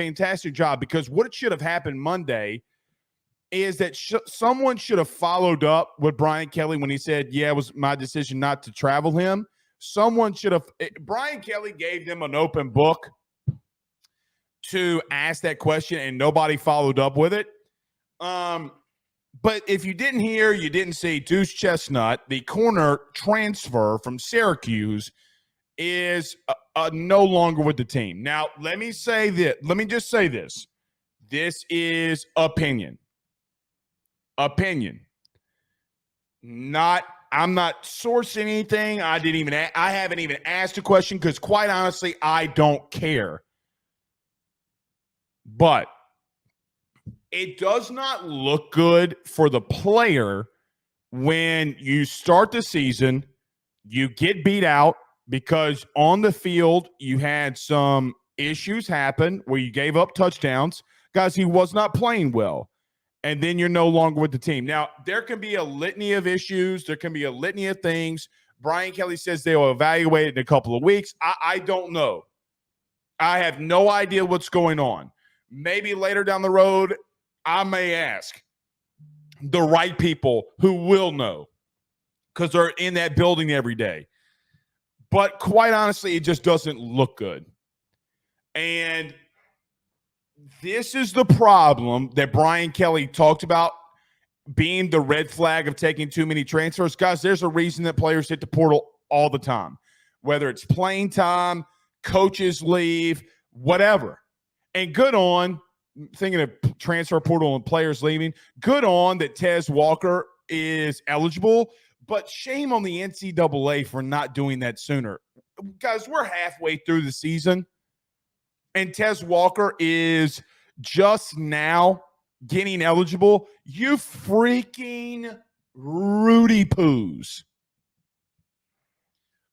fantastic job, because what should have happened Monday is that someone should have followed up with Brian Kelly when he said, yeah, it was my decision not to travel him. Someone should have – Brian Kelly gave them an open book to ask that question, and nobody followed up with it. But if you didn't hear, you didn't see, Deuce Chestnut, the corner transfer from Syracuse, is no longer with the team. Now, let me just say this. This is opinion. I'm not sourcing anything. I haven't even asked a question because, quite honestly, I don't care. But it does not look good for the player when you start the season, you get beat out because on the field you had some issues happen where you gave up touchdowns. Guys, he was not playing well. And then you're no longer with the team. Now, there can be a litany of issues. There can be a litany of things. Brian Kelly says they will evaluate it in a couple of weeks. I don't know. I have no idea what's going on. Maybe later down the road, I may ask the right people who will know because they're in that building every day. But quite honestly, it just doesn't look good. And this is the problem that Brian Kelly talked about being the red flag of taking too many transfers. Guys, there's a reason that players hit the portal all the time, whether it's playing time, coaches leave, whatever. And good on, thinking of transfer portal and players leaving, good on that Tez Walker is eligible, but shame on the NCAA for not doing that sooner. Guys, we're halfway through the season, and Tez Walker is just now getting eligible. You freaking Rudy Poos.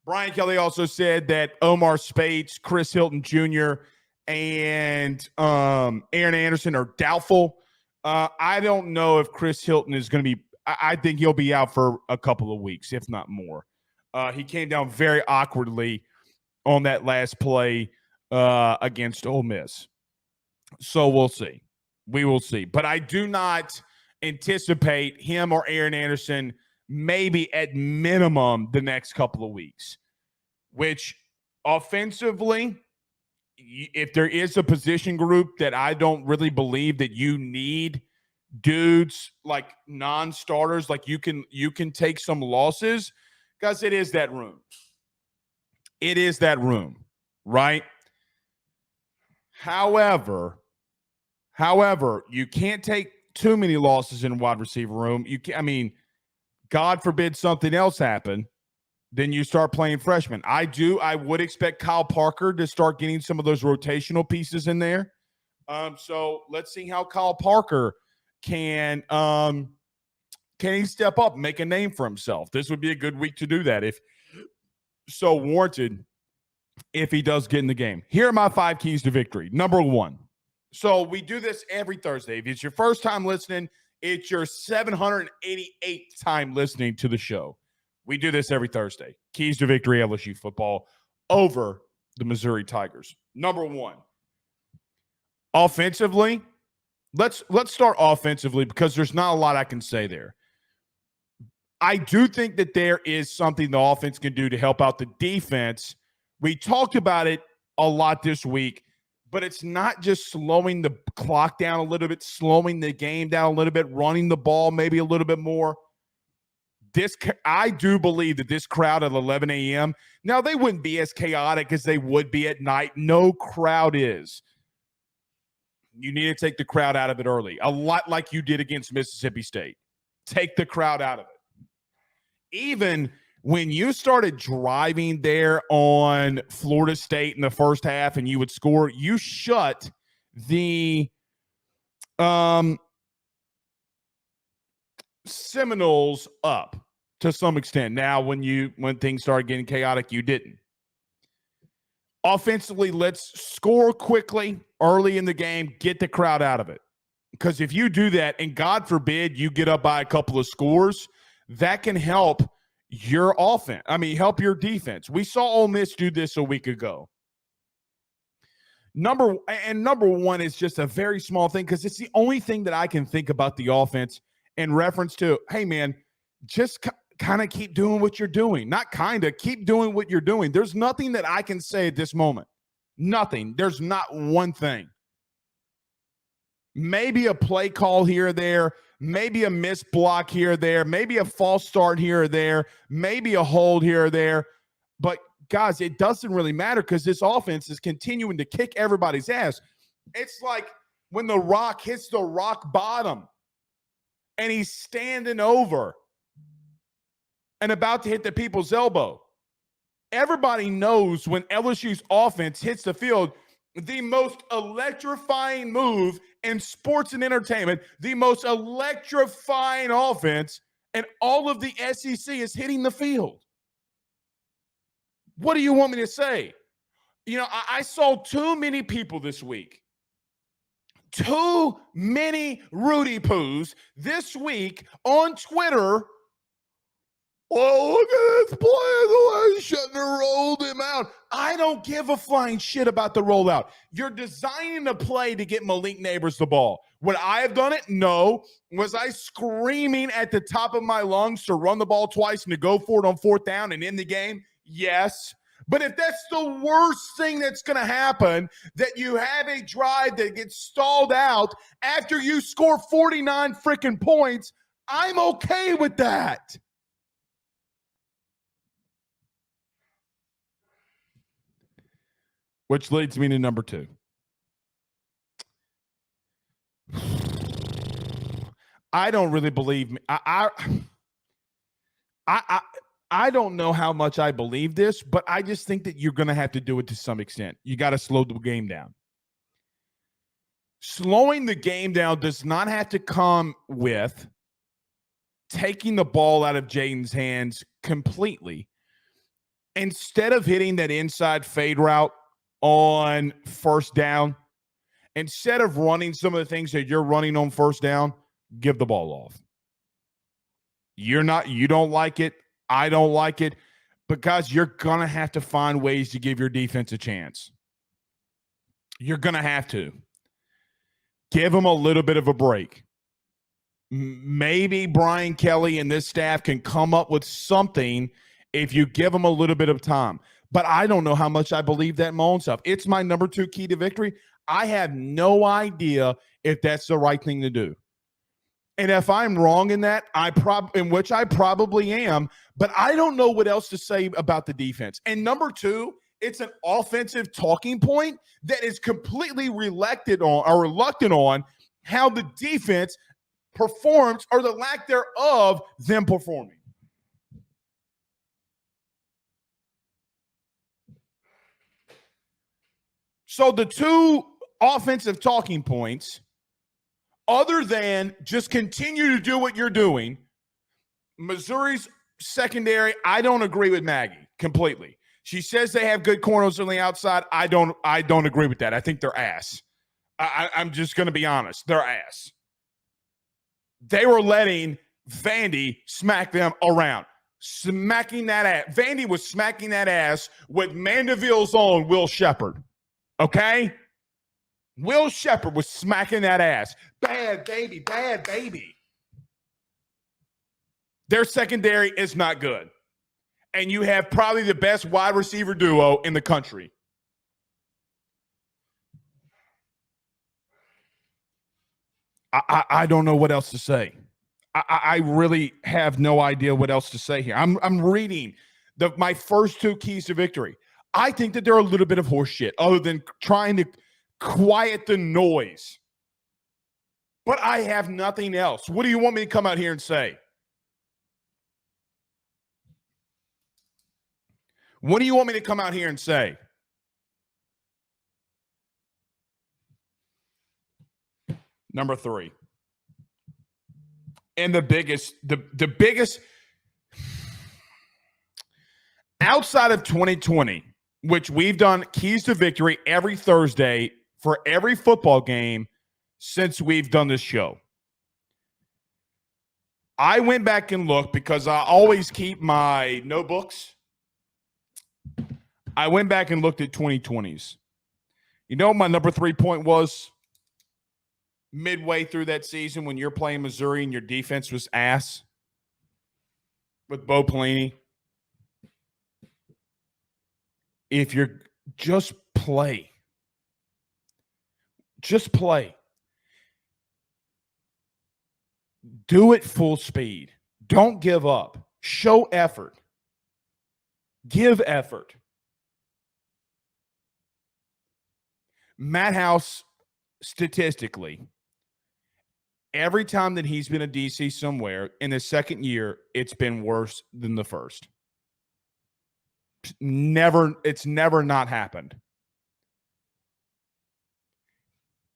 Brian Kelly also said that Omar Spates, Chris Hilton Jr., and Aaron Anderson are doubtful. I don't know if Chris Hilton is going to be – I think he'll be out for a couple of weeks, if not more. He came down very awkwardly on that last play against Ole Miss. So we'll see. We will see. But I do not anticipate him or Aaron Anderson maybe at minimum the next couple of weeks, which offensively – if there is a position group that I don't really believe that you need dudes like non-starters, like you can take some losses, guys, it is that room. It is that room, right? However, you can't take too many losses in a wide receiver room. God forbid something else happen. Then you start playing freshmen. I would expect Kyle Parker to start getting some of those rotational pieces in there. So let's see how Kyle Parker can he step up and make a name for himself. This would be a good week to do that if so warranted, if he does get in the game. Here are my 5 keys to victory. Number 1. So we do this every Thursday. If it's your first time listening, it's your 788th time listening to the show. We do this every Thursday. Keys to victory, LSU football over the Missouri Tigers. Number 1, offensively. Let's start offensively because there's not a lot I can say there. I do think that there is something the offense can do to help out the defense. We talked about it a lot this week, but it's not just slowing the clock down a little bit, slowing the game down a little bit, running the ball maybe a little bit more. I do believe that this crowd at 11 a.m., now they wouldn't be as chaotic as they would be at night. No crowd is. You need to take the crowd out of it early, a lot like you did against Mississippi State. Take the crowd out of it. Even when you started driving there on Florida State in the first half and you would score, you shut the Seminoles up to some extent. Now, when things started getting chaotic, you didn't. Offensively, let's score quickly early in the game, get the crowd out of it. Because if you do that, and God forbid you get up by a couple of scores, that can help your offense. Help your defense. We saw Ole Miss do this a week ago. Number one is just a very small thing because it's the only thing that I can think about the offense in reference to, hey, man, just kind of keep doing what you're doing. Not kind of, keep doing what you're doing. There's nothing that I can say at this moment. Nothing. There's not one thing. Maybe a play call here or there, maybe a missed block here or there, maybe a false start here or there, maybe a hold here or there. But, guys, it doesn't really matter because this offense is continuing to kick everybody's ass. It's like when The Rock hits the rock bottom and he's standing over and about to hit the people's elbow. Everybody knows when LSU's offense hits the field, the most electrifying move in sports and entertainment, the most electrifying offense, and all of the SEC is hitting the field. What do you want me to say? You know, I saw too many people this week. Too many Rudy Poos this week on Twitter. Oh, look at this play. The way shouldn't have rolled him out. I don't give a flying shit about the rollout. You're designing a play to get Malik Neighbors the ball. Would I have done it? No. Was I screaming at the top of my lungs to run the ball twice and to go for it on fourth down and end the game? Yes. But if that's the worst thing that's going to happen, that you have a drive that gets stalled out after you score 49 freaking points, I'm okay with that. Which leads me to number two. I don't really believe me. I don't know how much I believe this, but I just think that you're going to have to do it to some extent. You got to slow the game down. Slowing the game down does not have to come with taking the ball out of Jaden's hands completely. Instead of hitting that inside fade route on first down, instead of running some of the things that you're running on first down, give the ball off. You don't like it. I don't like it, because you're going to have to find ways to give your defense a chance. You're going to have to. Give them a little bit of a break. Maybe Brian Kelly and this staff can come up with something if you give them a little bit of time. But I don't know how much I believe that in my own stuff. It's my number two key to victory. I have no idea if that's the right thing to do. And if I'm wrong in that, in which I probably am, but I don't know what else to say about the defense. And number two, it's an offensive talking point that is completely reluctant on how the defense performs, or the lack thereof them performing. So the two offensive talking points, other than just continue to do what you're doing, Missouri's secondary, I don't agree with Maggie completely. She says they have good corners on the outside. I don't agree with that. I think they're ass. I'm just going to be honest. They're ass. They were letting Vandy smack them around. Smacking that ass. Vandy was smacking that ass with Mandeville's own Will Shepherd. Okay? Will Shepherd was smacking that ass. Bad baby, bad baby. Their secondary is not good. And you have probably the best wide receiver duo in the country. I don't know what else to say. I really have no idea what else to say here. I'm reading my first two keys to victory. I think that they're a little bit of horse shit, other than trying to quiet the noise. But I have nothing else. What do you want me to come out here and say? What do you want me to come out here and say? Number three. And the biggest outside of 2020, which we've done keys to victory every Thursday for every football game since we've done this show. I went back and looked because I always keep my notebooks. I went back and looked at 2020s. You know what my number 3 point was midway through that season when you're playing Missouri and your defense was ass with Bo Pelini? If you're just play. Just play. Do it full speed. Don't give up. Show effort. Give effort. Matt House, statistically, every time that he's been a DC somewhere in the second year, it's been worse than the first. It's never not happened.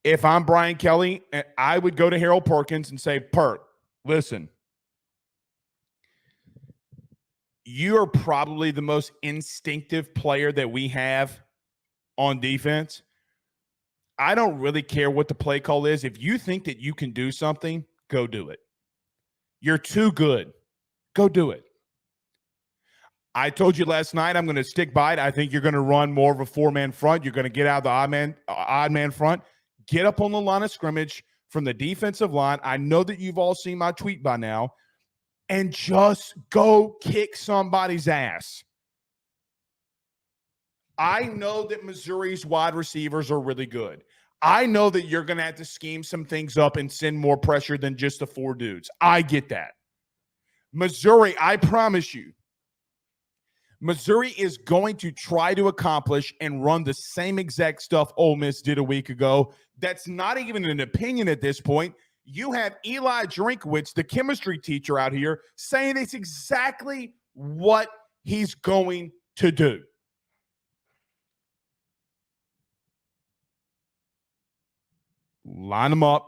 If I'm Brian Kelly, I would go to Harold Perkins and say, Perk, listen, you are probably the most instinctive player that we have on defense. I don't really care what the play call is. If you think that you can do something, go do it. You're too good. Go do it. I told you last night I'm going to stick by it. I think you're going to run more of a four-man front. You're going to get out of the odd man front. Get up on the line of scrimmage from the defensive line. I know that you've all seen my tweet by now. And just go kick somebody's ass. I know that Missouri's wide receivers are really good. I know that you're going to have to scheme some things up and send more pressure than just the 4 dudes. I get that. Missouri, I promise you, Missouri is going to try to accomplish and run the same exact stuff Ole Miss did a week ago. That's not even an opinion at this point. You have Eli Drinkwitz, the chemistry teacher out here, saying it's exactly what he's going to do. Line them up,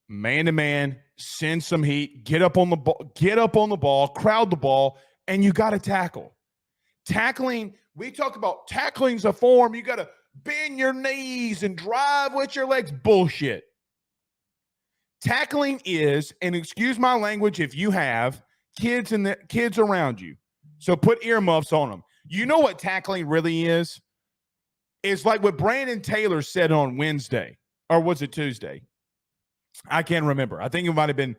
man-to-man, send some heat, get up on the ball, crowd the ball, and you got to tackle. Tackling, we talk about tackling's a form. You got to bend your knees and drive with your legs. Bullshit. Tackling is, and excuse my language if you have kids and the kids around you, so put earmuffs on them. You know what tackling really is? It's like what Brandon Taylor said on Wednesday, or was it Tuesday? I can't remember. I think it might have been,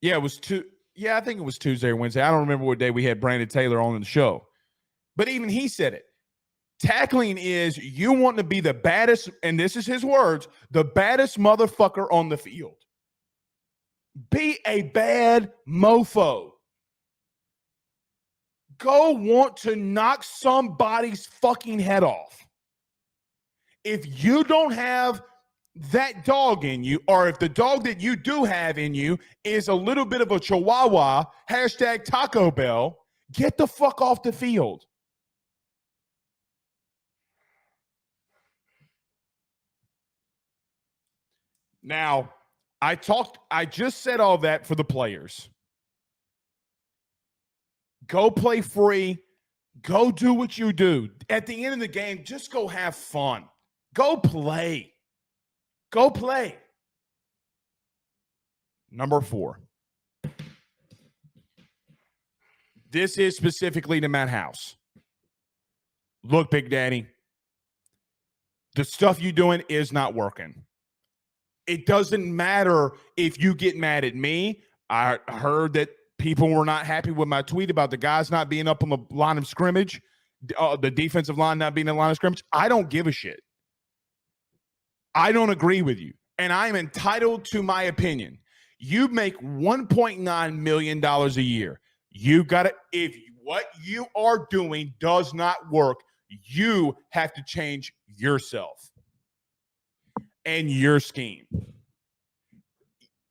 it was I think it was Tuesday or Wednesday. I don't remember what day we had Brandon Taylor on the show. But even he said it. Tackling is you want to be the baddest, and this is his words, the baddest motherfucker on the field. Be a bad mofo. Go want to knock somebody's fucking head off. If you don't have that dog in you, or if the dog that you do have in you is a little bit of a chihuahua, hashtag Taco Bell, get the fuck off the field. Now, I just said all that for the players. Go play free. Go do what you do. At the end of the game, just go have fun. Go play. Go play. Number 4. This is specifically to Matt House. Look, Big Daddy, the stuff you're doing is not working. It doesn't matter if you get mad at me. I heard that people were not happy with my tweet about the guys not being up on the line of scrimmage, the defensive line not being in the line of scrimmage. I don't give a shit. I don't agree with you, and I am entitled to my opinion. You make $1.9 million a year. You got to, if what you are doing does not work, you have to change yourself and your scheme.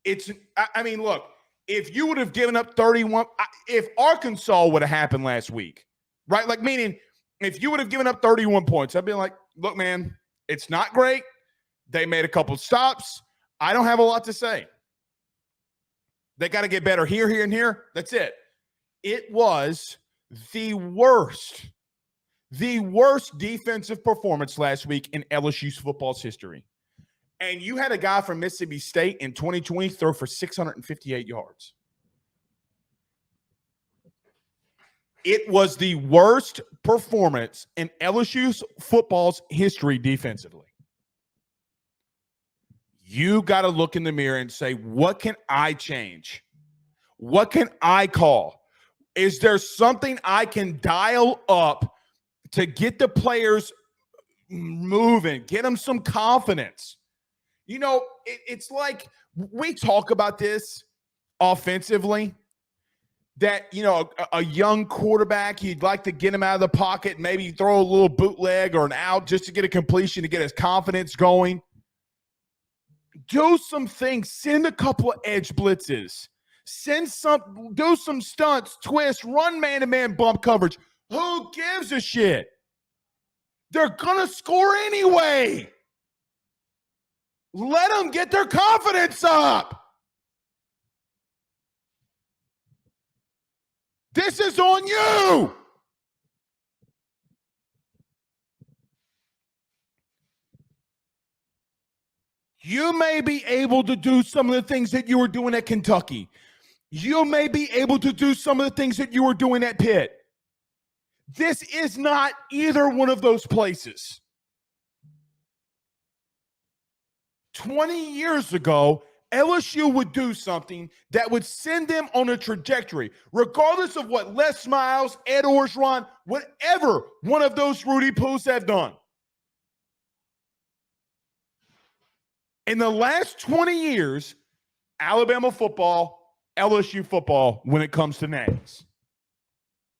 Look, if you would have given up 31, if Arkansas would have happened last week, right? Like, meaning if you would have given up 31 points, I'd be like, look, man, it's not great. They made a couple stops. I don't have a lot to say. They got to get better here, here, and here. That's it. It was the worst defensive performance last week in LSU's football's history. And you had a guy from Mississippi State in 2020 throw for 658 yards. It was the worst performance in LSU football's history defensively. You got to look in the mirror and say, what can I change? What can I call? Is there something I can dial up to get the players moving, get them some confidence? You know, it's like we talk about this offensively, that, you know, a young quarterback, you'd like to get him out of the pocket, maybe throw a little bootleg or an out just to get a completion to get his confidence going. Do some things. Send a couple of edge blitzes. Do some stunts, twists, run man-to-man bump coverage. Who gives a shit? They're going to score anyway. Let them get their confidence up. This is on you. You may be able to do some of the things that you were doing at Kentucky. You may be able to do some of the things that you were doing at Pitt. This is not either one of those places. 20 years ago, LSU would do something that would send them on a trajectory, regardless of what Les Miles, Ed Orgeron, whatever one of those Rudy Poos have done. In the last 20 years, Alabama football, LSU football, when it comes to names.